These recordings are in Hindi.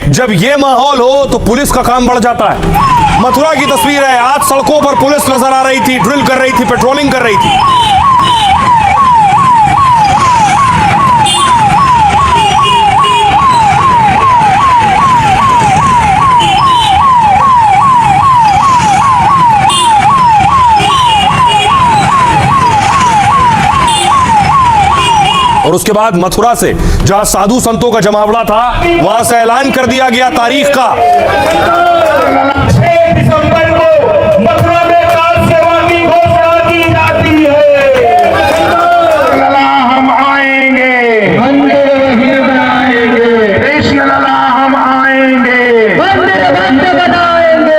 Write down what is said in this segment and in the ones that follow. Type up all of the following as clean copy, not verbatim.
जब ये माहौल हो तो पुलिस का काम बढ़ जाता है। मथुरा की तस्वीर है, आज सड़कों पर पुलिस नजर आ रही थी, ड्रिल कर रही थी, पेट्रोलिंग कर रही थी। और उसके बाद मथुरा से जहां साधु संतों का जमावड़ा था, वहां से ऐलान कर दिया गया तारीख का। 6 दिसंबर को मथुरा में कार सेवा की घोषणा की जाती है। हम आएंगे, वंदे बनाएंगे, कृष्ण लला हम आएंगे, वंदे बनाएंगे।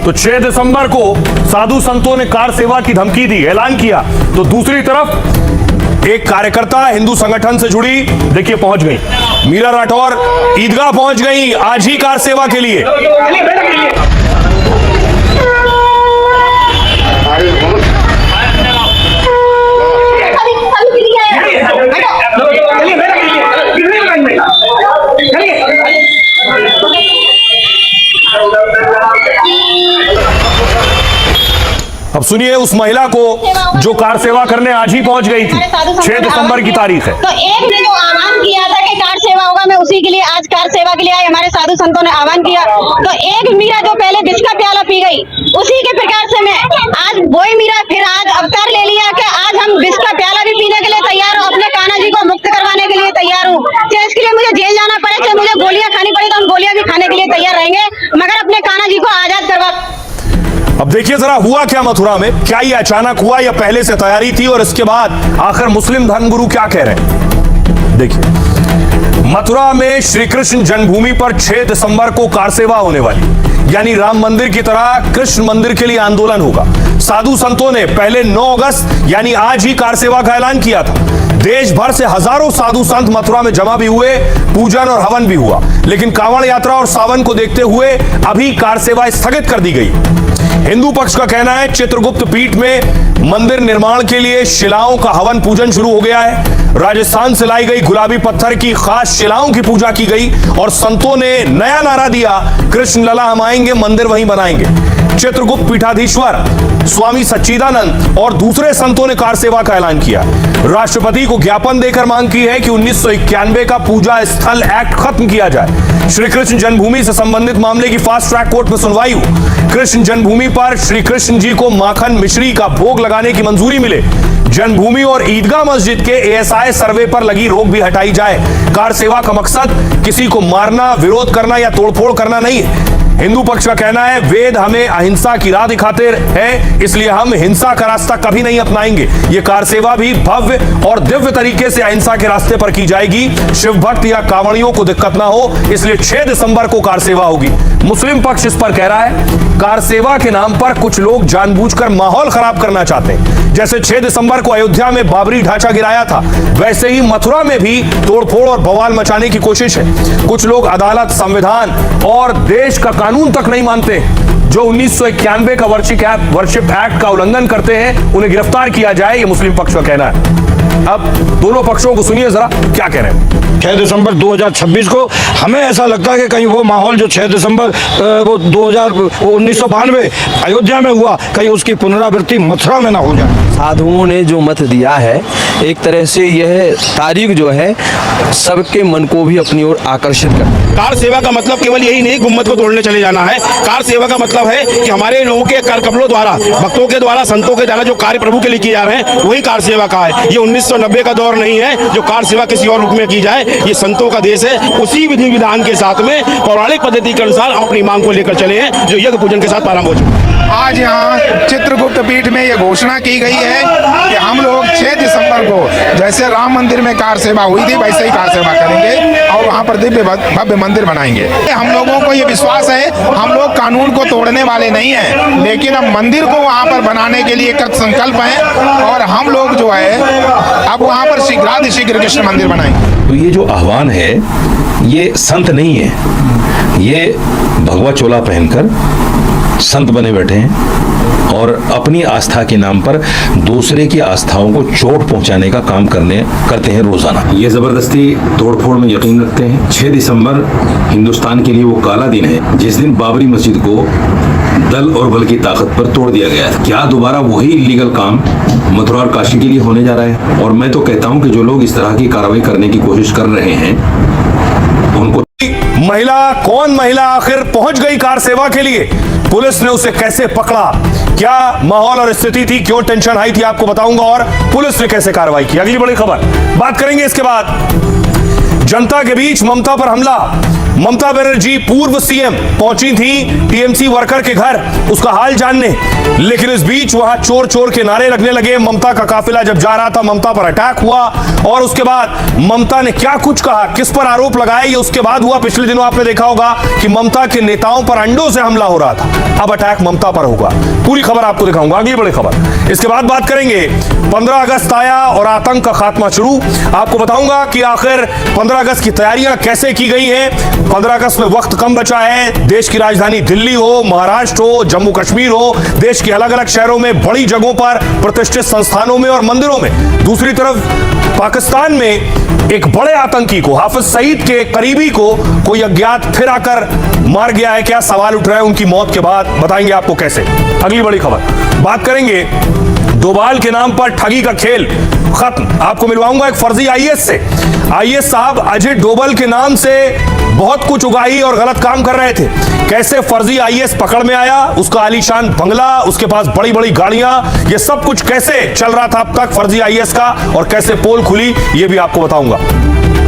तो 6 दिसंबर को साधु संतों ने कार सेवा की धमकी दी, ऐलान किया, तो दूसरी तरफ एक कार्यकर्ता हिंदू संगठन से जुड़ी, देखिए पहुंच गई, मीरा राठौर ईदगाह पहुंच गई आज ही कार सेवा के लिए। अब सुनिए उस महिला को जो कार सेवा करने आज ही पहुंच गई थी। 6 दिसंबर की तारीख है। तो एक ने जो आह्वान किया था कि कार सेवा होगा, मैं उसी के लिए आज कार सेवा के लिए आए। हमारे साधु संतों ने आह्वान किया, तो एक मीरा जो पहले विष का प्याला पी गई, उसी के प्रकार से मैं आज वही मीरा फिर आज अवतार ले लिया कि आज हम विष का प्याला भी पीने के लिए तैयार हूँ, अपने कान्हा जी को मुक्त करवाने के लिए तैयार हूँ। चाहे इसके लिए मुझे जेल जाना पड़े, चाहे मुझे गोलियां खानी पड़े, तो हम गोलियां भी खाने के लिए तैयार रहेंगे, मगर अपने कान्हा जी को आजाद करवा। अब देखिए जरा हुआ क्या मथुरा में, क्या ये अचानक हुआ या पहले से तैयारी थी, और इसके बाद आखिर मुस्लिम धर्मगुरु क्या कह रहे हैं। देखिए मथुरा में श्री कृष्ण जन्मभूमि पर 6 दिसंबर को कार सेवा होने वाली, यानी राम मंदिर की तरह कृष्ण मंदिर के लिए आंदोलन होगा। साधु संतों ने पहले 9 अगस्त यानी आज ही कार सेवा का ऐलान किया था। देश भर से हजारों साधु संत मथुरा में जमा भी हुए, पूजन और हवन भी हुआ, लेकिन कांवड़ यात्रा और सावन को देखते हुए अभी कार सेवा स्थगित कर दी गई। हिंदू पक्ष का कहना है चित्रगुप्त पीठ में मंदिर निर्माण के लिए शिलाओं का हवन पूजन शुरू हो गया है। राजस्थान से लाई गई गुलाबी पत्थर की खास शिलाओं की पूजा की गई और संतों ने नया नारा दिया, कृष्ण लला हम आएंगे, मंदिर वहीं बनाएंगे। चित्रगुप्त पीठाधीश्वर स्वामी सच्चिदानंद और दूसरे संतों ने कार सेवा का ऐलान किया। राष्ट्रपति को ज्ञापन देकर मांग की है कि 1991 का पूजा स्थल एक्ट खत्म किया जाए। श्री कृष्ण जन्मभूमि से संबंधित मामले की फास्ट ट्रैक कोर्ट में सुनवाई हो। कृष्ण जन्मभूमि पर श्री कृष्ण जी को माखन मिश्री का भोग लगाने की मंजूरी मिले। जन्मभूमि और ईदगाह मस्जिद के ASI सर्वे पर लगी रोक भी हटाई जाए। कार सेवा का मकसद किसी को मारना, विरोध करना या तोड़फोड़ करना नहीं है। हिंदू पक्ष का कहना है वेद हमें अहिंसा की राह दिखाते हैं, इसलिए हम हिंसा का रास्ता कभी नहीं अपनाएंगे। ये कार सेवा भी भव्य और दिव्य तरीके से अहिंसा के रास्ते पर की जाएगी। शिव भक्त या कांवड़ियों को दिक्कत ना हो, इसलिए 6 दिसंबर को कार सेवा होगी। मुस्लिम पक्ष इस पर कह रहा है कार सेवा के नाम पर कुछ लोग जानबूझकर माहौल खराब करना चाहते हैं। जैसे 6 दिसंबर को अयोध्या में बाबरी ढांचा गिराया था, वैसे ही मथुरा में भी तोड़फोड़ और बवाल मचाने की कोशिश है। कुछ लोग अदालत, संविधान और देश का कानून तक नहीं मानते। जो 1991 का वर्शिप एक्ट का उल्लंघन करते हैं उन्हें गिरफ्तार किया जाए, ये मुस्लिम पक्ष का कहना है। अब दोनों पक्षों को सुनिए जरा क्या कह रहे हैं। 6 दिसंबर 2026 को हमें ऐसा लगता है कि कहीं वो माहौल जो 6 दिसंबर वो 1992 अयोध्या में हुआ, कहीं उसकी पुनरावृत्ति मथुरा में ना हो जाए। साधुओं ने जो मत दिया है, एक तरह से यह तारीख जो है सबके मन को भी अपनी ओर आकर्षित कर। कार सेवा का मतलब केवल यही नहीं गुम्मत को तोड़ने चले जाना है। कार सेवा का मतलब है कि हमारे लोगों के कर कमलों द्वारा, भक्तों के द्वारा, संतों के द्वारा जो कार्य प्रभु के लिए किए जा रहे हैं वही कार सेवा का है। ये 1990 का दौर नहीं है जो कार सेवा किसी और रूप में की जाए। ये संतों का देश है। उसी विधि विधान के साथ में पौराणिक पद्धति के अनुसार हम अपनी मांग को लेकर चले हैं जो यज्ञ पूजन के साथ प्रारंभ हो चुका है। आज यहाँ चित्रगुप्त पीठ में यह घोषणा की गई है कि हम लोग 6 दिसंबर को जैसे राम मंदिर में कार सेवा हुई थी वैसे ही कार सेवा करेंगे और वहाँ पर दिव्य भव्य मंदिर बनाएंगे। हम लोगों को ये विश्वास है, हम लोग कानून को तोड़ने वाले नहीं हैं, लेकिन अब मंदिर को वहाँ पर बनाने के लिए कृत संकल्प हैं और हम लोग जो है अब वहाँ पर शीघ्रातिशीघ्र कृष्ण मंदिर बनाएंगे। तो ये जो आह्वान है ये संत नहीं है, ये भगवा चोला पहनकर संत बने बैठे हैं और अपनी आस्था के नाम पर दूसरे की आस्थाओं को चोट पहुंचाने का काम करते हैं रोजाना। ये जबरदस्ती तोड़फोड़ में यकीन रखते हैं। 6 दिसंबर हिंदुस्तान के लिए वो काला दिन है जिस दिन बाबरी मस्जिद को दल और बल की ताकत पर तोड़ दिया गया था। क्या दोबारा वही इलीगल काम मथुरा और काशी के लिए होने जा रहा है? और मैं तो कहता हूं कि जो लोग इस तरह की कार्रवाई करने की कोशिश कर रहे हैं उनको महिला आखिर पहुंच गई कार सेवा के लिए, पुलिस ने उसे कैसे पकड़ा, क्या माहौल और स्थिति थी, क्यों टेंशन आई थी, आपको बताऊंगा और पुलिस ने कैसे कार्रवाई की। अगली बड़ी खबर बात करेंगे इसके बाद। जनता के बीच ममता पर हमला। ममता बनर्जी पूर्व सीएम पहुंची थी टीएमसी वर्कर के घर उसका हाल जानने, लेकिन इस बीच वहां चोर चोर के नारे लगने लगे। ममता का काफिला जब जा रहा था ममता पर अटैक हुआ और उसके बाद ममता ने क्या कुछ कहा, किस पर आरोप लगाए, ये उसके बाद हुआ। पिछले दिनों आपने देखा होगा कि ममता के नेताओं पर अंडों से हमला हो रहा था, अब अटैक ममता पर होगा। पूरी खबर आपको दिखाऊंगा, अगली बड़ी खबर। इसके बाद बात करेंगे 15 अगस्त आया और आतंक का खात्मा शुरू। आपको बताऊंगा कि आखिर 15 अगस्त की तैयारियां कैसे की गई हैं। 15 अगस्त में वक्त कम बचा है। देश की राजधानी दिल्ली हो, महाराष्ट्र हो, जम्मू कश्मीर हो, देश के अलग अलग शहरों में बड़ी जगहों पर प्रतिष्ठित संस्थानों में और मंदिरों में। दूसरी तरफ पाकिस्तान में एक बड़े आतंकी को, हाफिज सईद के करीबी को कोई अज्ञात फिर आकर मार गया है। क्या सवाल उठ रहा है उनकी मौत के बाद, बताएंगे आपको कैसे। अगली बड़ी खबर बात करेंगे डोभाल के नाम पर ठगी का खेल खत्म। आपको मिलवाऊंगा एक फर्जी आईएएस से। आईएएस साहब अजय डोभाल के नाम से बहुत कुछ उगाही और गलत काम कर रहे थे। कैसे फर्जी आईएएस पकड़ में आया, उसका आलीशान बंगला, उसके पास बड़ी बड़ी गाड़ियां, ये सब कुछ कैसे चल रहा था अब तक फर्जी आईएएस का और कैसे पोल खुली, ये भी आपको बताऊंगा।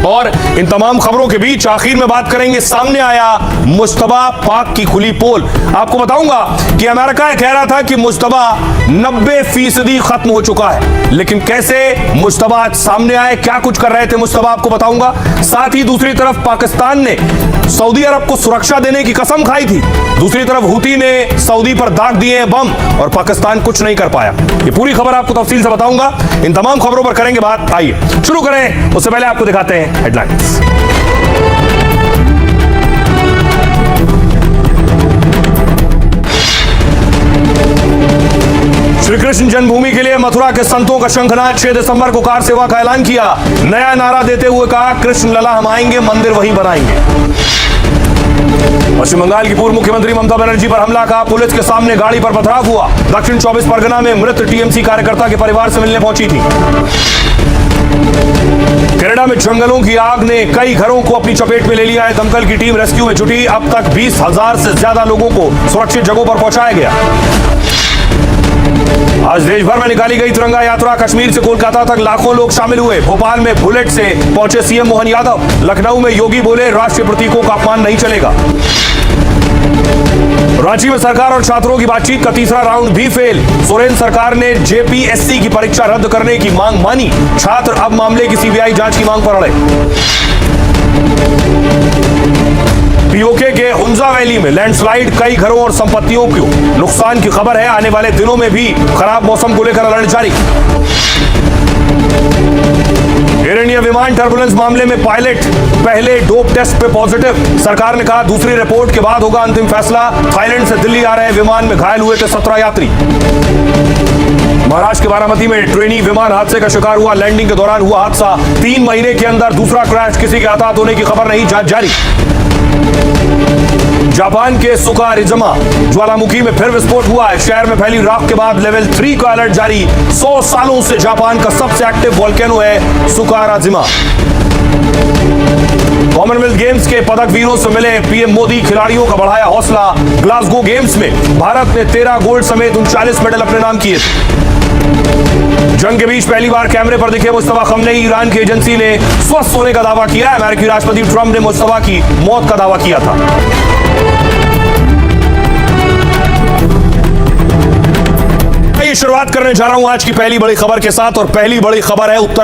और इन तमाम खबरों के बीच आखिर में बात करेंगे, सामने आया मुश्तबा पाक की खुली पोल। आपको बताऊंगा कि अमेरिका कह रहा था कि मुश्तबा 90% खत्म हो चुका है, लेकिन कैसे मुश्तबा सामने आए, क्या कुछ कर रहे थे मुश्तबा, आपको बताऊंगा। साथ ही दूसरी तरफ पाकिस्तान ने सऊदी अरब को सुरक्षा देने की कसम खाई थी, दूसरी तरफ हुती ने सऊदी पर दाग दिए बम और पाकिस्तान कुछ नहीं कर पाया। ये पूरी खबर आपको तफसील से बताऊंगा। इन तमाम खबरों पर करेंगे बात, आइए शुरू करें। उससे पहले आपको दिखाते हैं हेडलाइंस। श्री कृष्ण जन्मभूमि के लिए मथुरा के संतों का शंखनाद। 6 दिसंबर को कार सेवा का ऐलान किया। नया नारा देते हुए कहा, कृष्ण लला हम आएंगे, मंदिर वहीं बनाएंगे। पश्चिम बंगाल की पूर्व मुख्यमंत्री ममता बनर्जी पर हमला, कहा पुलिस के सामने गाड़ी पर पथराव हुआ। दक्षिण 24 परगना में मृत टीएमसी कार्यकर्ता के परिवार से मिलने पहुंची थी। कनाडा में जंगलों की आग ने कई घरों को अपनी चपेट में ले लिया है। दमकल की टीम रेस्क्यू में जुटी। अब तक 20,000 से ज्यादा लोगों को सुरक्षित जगहों पर पहुंचाया गया। आज देश भर में निकाली गई तिरंगा यात्रा। कश्मीर से कोलकाता तक लाखों लोग शामिल हुए। भोपाल में बुलेट से पहुंचे सीएम मोहन यादव। लखनऊ में योगी बोले, राष्ट्रीय प्रतीकों का अपमान नहीं चलेगा। रांची में सरकार और छात्रों की बातचीत का तीसरा राउंड भी फेल। सोरेन सरकार ने जेपीएससी की परीक्षा रद्द करने की मांग मानी। छात्र अब मामले की सीबीआई जांच की मांग पर अड़े। पीओके के हुंजा वैली में लैंडस्लाइड, कई घरों और संपत्तियों को नुकसान की खबर है। आने वाले दिनों में भी खराब मौसम को लेकर अलर्ट जारी। एयर इंडिया विमान टर्बुलेंस मामले में पायलट पहले डोप टेस्ट पे पॉजिटिव। सरकार ने कहा दूसरी रिपोर्ट के बाद होगा अंतिम फैसला। थाईलैंड से दिल्ली आ रहे विमान में घायल हुए थे 17 यात्री। महाराष्ट्र के बारामती में ट्रेनी विमान हादसे का शिकार हुआ। लैंडिंग के दौरान हुआ हादसा। 3 महीने के अंदर दूसरा क्रैश, किसी के हताहत होने की खबर नहीं, जांच जारी। जापान के सुकारिजमा ज्वालामुखी में फिर विस्फोट हुआ है। शहर में फैली राख के बाद लेवल 3 का अलर्ट जारी। 100 सालों से जापान का सबसे एक्टिव वोल्केनो है सुकाराजिमा। कॉमनवेल्थ गेम्स के पदक वीरों से मिले पीएम मोदी, खिलाड़ियों का बढ़ाया हौसला। ग्लासगो गेम्स में भारत ने 13 गोल्ड समेत 39 मेडल अपने नाम किए। जंग के बीच पहली बार कैमरे पर दिखे मुस्तफा खमनेई। ईरान की एजेंसी ने स्वस्थ होने का दावा किया। अमेरिकी राष्ट्रपति ट्रंप ने मुस्तफा की मौत का दावा किया था। चलिए शुरुआत करने जा रहा हूं आज की पहली बड़ी खबर के साथ, और पहली बड़ी खबर है उत्तर